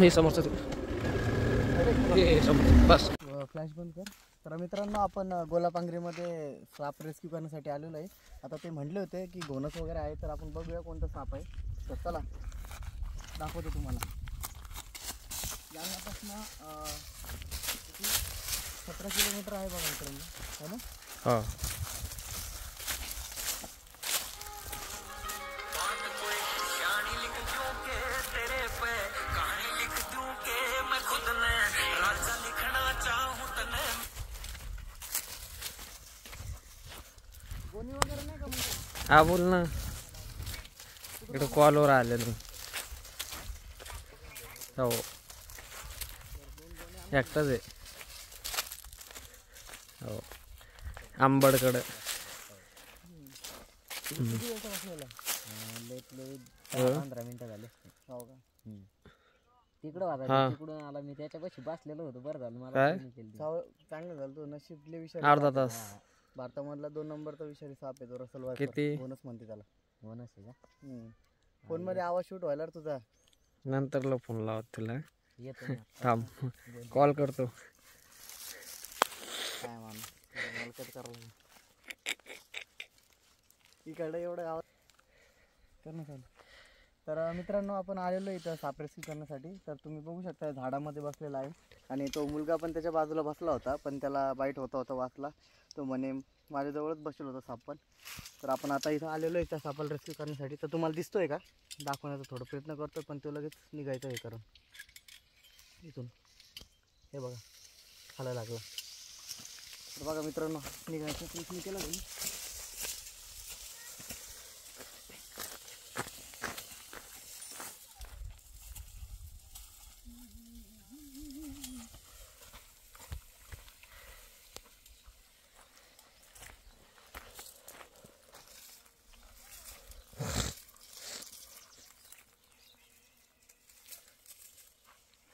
मी समोरचा बस फ्लॅश बंद कर. तर मित्रांनो आपण गोलापांगरीमध्ये साप रेस्क्यू करण्यासाठी आलेलो आहे. आता ते म्हटले होते की घोणस वगैरे आहे, तर आपण बघूया कोणता साप आहे. तर चला दाखवतो तुम्हाला. जालन्यापासून 17 किलोमीटर आहे बघा मित्रांनो, है ना? हां. हा बोल ना. इकडे कॉलवर आले ना. हो एकटाच आहे. हो आंबडकडे. किती वेळचा बसलेला? लेट 15 मिनिटं झाले. हो का? तिकडं वाजा तिकडून आला मी, त्याच्यापाशी बसलेलो होतो. बरं झालं मला चांगलं झालं. तो नशीबले विषारी अर्धा तास. भारतामधला 2 नंबरचा विषारी साप आहे तो रसल वायपर. किती? बोनस म्हणते त्याला. बोनस आहे का? फोन मध्ये आवाज शूट व्हायला तुझा. नंतरला फोन लावत तुला. थांब कॉल करतो. काय मला कट करायला इकडे एवढं आवाज करणं चालू. तर मित्रांनो आपण आलेलो इथं साप रेस्क्यू करण्यासाठी. तर तुम्ही बघू शकता झाडामध्ये बसलेला आहे आणि तो मुलगा पण त्याच्या बाजूला बसला होता, पण त्याला बाईट होता वाचला. तो म्हणे माझ्याजवळच बसलेला होता साप पण. तर आपण आता इथं आलेलो आहे त्या सापाला रेस्क्यू करण्यासाठी. तर तुम्हाला दिसतोय का दाखवण्याचा थोडा प्रयत्न करतो, पण तो लगेच निघायचं हे करून इथून. हे बघा खायला लागला. तर बघा मित्रांनो निघायचा प्रयत्न केला जाईल.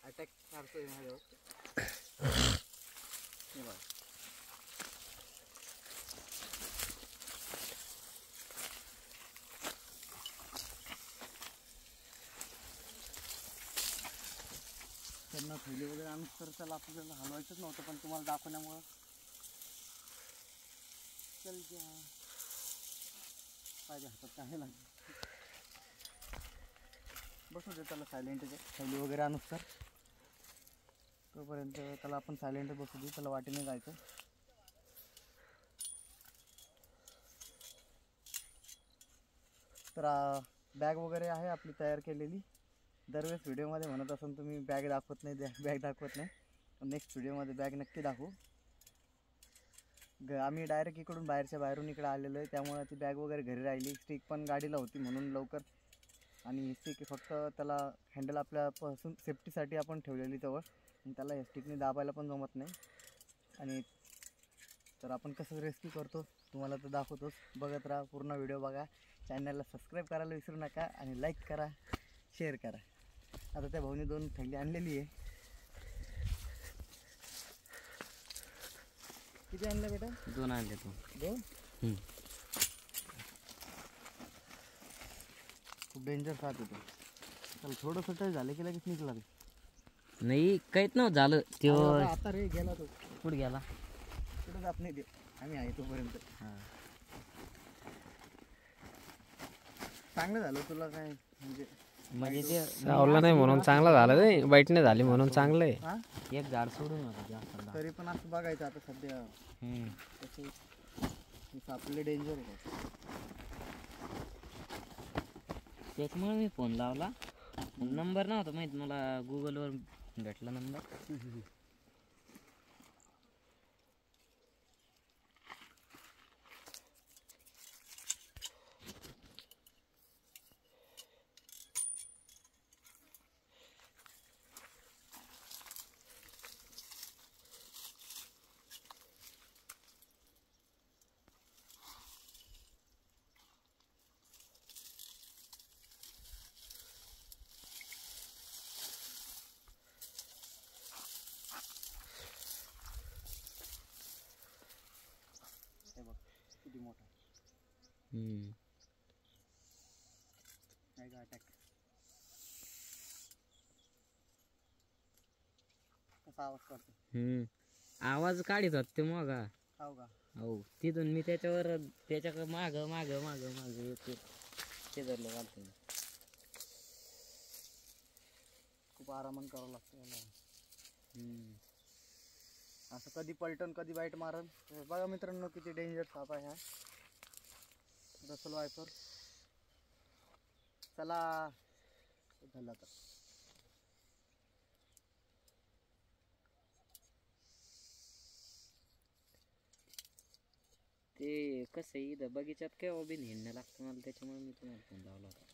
अटॅक मारतोय माझ्यावर. त्यांना थैली वगैरे आणून तर त्याला आपल्याला हलवायचंच नव्हतं, पण तुम्हाला दाखवण्यामुळं चल घ्या पाहिजे हातात काय लागेल. बसू दे त्याला सायलेंट. थैली वगैरे आणूच तर तोपर्यंत त्याला आपण सायलेंट बसू दे. त्याला वाटेने जायचं. तर बॅग वगैरे आहे आपली तयार केलेली. दरवेळेस व्हिडिओमध्ये म्हणत असून तुम्ही बॅग दाखवत नाही, बॅग दाखवत नाही. पण नेक्स्ट व्हिडिओमध्ये बॅग नक्की दाखवू. आम्ही डायरेक्ट इकडून बाहेरून इकडे आलेलो आहे, त्यामुळे ती बॅग वगैरे घरी राहिली. स्टिक पण गाडीला होती म्हणून लवकर. आणि स्टिक फक्त त्याला हँडल आपल्यापासून सेफ्टीसाठी आपण ठेवलेली जवळ, आणि त्याला या स्टिकने दाबायला पण जमत नाही. आणि तर आपण कसं रेस्क्यू करतो तुम्हाला तर दाखवतोच. बघत राहा पूर्ण व्हिडिओ बघा. चॅनलला सबस्क्राईब करायला विसरू नका आणि लाईक करा, शेअर करा. आता त्या भाऊने 2 थैली आणलेली आहे. किती आणलं बेटा? 2 आणले. 2 खूप डेंजर साप येतो. चल थोडंसं टच झालं की लगेच निघला. नाही काहीच नव्हतं झालं. तो आता रे गेला. तो कुठं गेला? कुठं जात नाही ते. आम्ही आहे तोपर्यंत. चांगलं झालं तुला काय म्हणजे ते सावला नाही म्हणून चांगलं झालं. ते बाईट नाही झाली म्हणून चांगलं आहे. एक झाड सोडून होतं तरी पण असं बघायचं आता सध्या त्याचे सापले डेंजर आहे. त्याच्यामुळे मी फोन लावला. नंबर नव्हता माहीत मला, गुगलवर भेटला नंबर. किती मोठा अटॅक. असा आवाज करतो. आवाज काढित होत ते मग हो का? हो तिथून मी त्याच्याकडे माग माग माग माग येते ते धरलं घालतो. खूप आरामानं करावं लागतं याला. असं कधी पलटन कधी बाईट मारन. बघा मित्रांनो किती डेंजर साप आहे हा रसल वायपर. चला झालं आता. ते कसं आहे इथं बगीच्यात केव्हा बी हिंडणं लागतं मला त्याच्यामुळे मी तुम्हाला फोन लावला होता.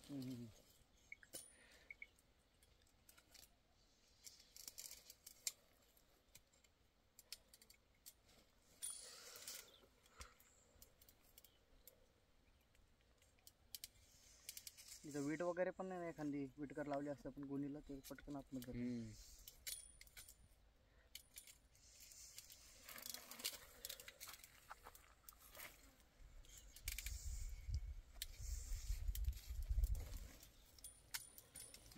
इथं वीट वगैरे पण नाही ना, एखादी विटकर लावली असते आपण गोणीला ते पटकन आतमध्ये.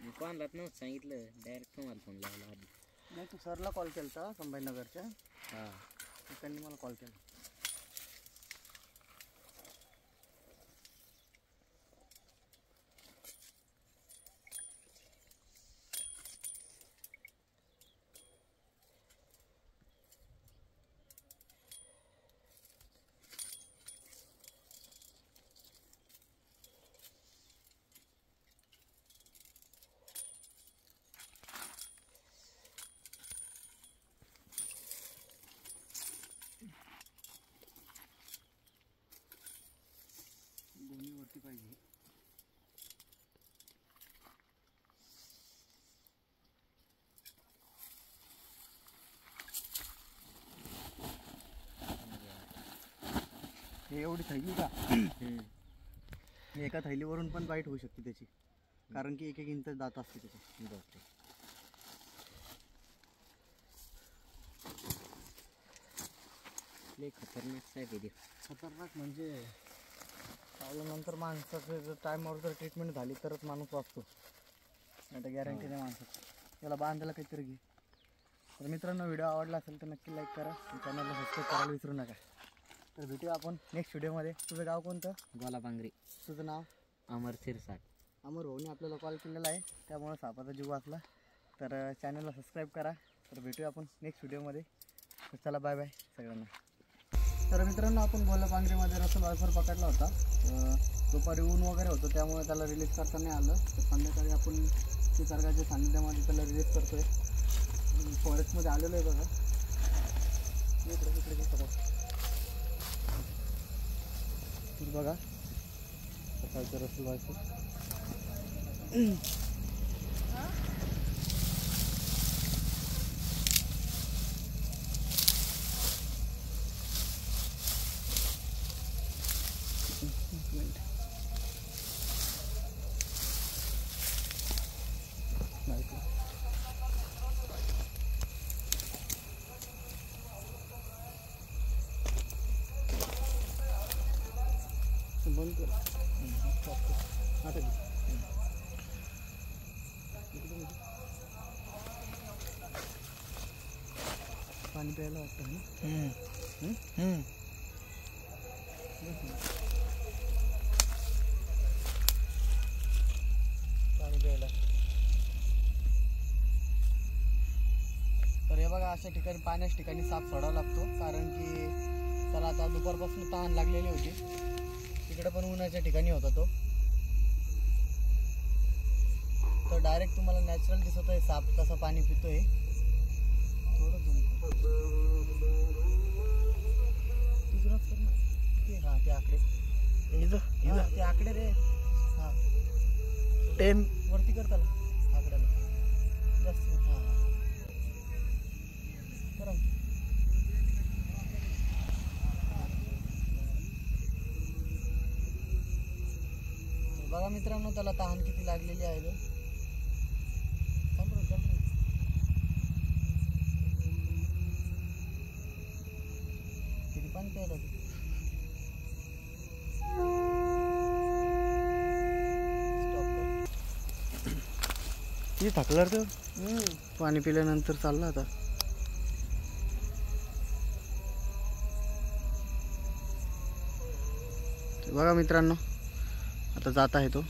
मी कोणालाच नव्हतं सांगितलं डायरेक्ट तुम्हाला फोन लावला आधी. नाही तू सरला कॉल केला होता संभाजीनगरच्या. हां त्यांनी मला कॉल केला. गोणीवरती पाहिजे. हे एवढी थैली का? एका थैलीवरून पण बाईट होऊ शकते त्याची, कारण की एक एक इंच दात असते त्याची. लय खतरनाक साहेब आहे. खतरनाक म्हणजे चावल्यानंतर माणसाचं टायमावर जर ट्रीटमेंट झाली तरच माणूस वाचतो, नाही तर गॅरंटी नाही माणसाचं. याला बांधायला काहीतरी घे. तर मित्रांनो व्हिडिओ आवडला असेल तर नक्की लाईक करा, चॅनलला सबस्क्राईब करायला विसरू नका. तर भेटूया आपण नेक्स्ट व्हिडिओमध्ये. तुझं गाव कोणतं? गोलापांगरी. तुझं नाव? अमर सिरसाट. अमर भाऊने आपल्याला कॉल केलेला आहे, त्यामुळे सापाचा जीव वाचला. तर चॅनलला सबस्क्राईब करा. तर भेटूया आपण नेक्स्ट व्हिडिओमध्ये. तर चला बाय बाय सगळ्यांना. तर मित्रांनो आपण गोलापांगरीमध्ये रसल वायफर पकडला होता. दुपारी ऊन वगैरे होतं त्यामुळे त्याला रिलीज करता नाही आलं. तर संध्याकाळी आपण निसर्गाच्या सानिध्यामध्ये त्याला रिलीज करतोय. फॉरेस्टमध्ये आलेलो आहे बघा. इकडे बघा सकाळचं रसल वायफर. बंद कर. आता पाणी प्यायला वाटतं ना. पाणी प्यायला. तर हे बघा अशा ठिकाणी पाण्याच्या ठिकाणी साप सोडावा लागतो, कारण की त्याला आता दुपारपासून तहान लागलेली होती. तिकडे पण उन्हाच्या ठिकाणी होता तो. तर डायरेक्ट तुम्हाला नॅचरल दिसत आहे साप कसं पाणी पितोय. थोडं तिकडंच कर ना ते. हां ते आकडे ते आकडे रे. हां 10 वरती कर त्याला आकड्याला जास्त. हां करा. बघा मित्रांनो त्याला तहान किती लागलेली आहे. किती पाणी प्यायला किती थकलं तर पाणी पिल्यानंतर चाललं आता. बघा मित्रांनो, आता जात आहे तो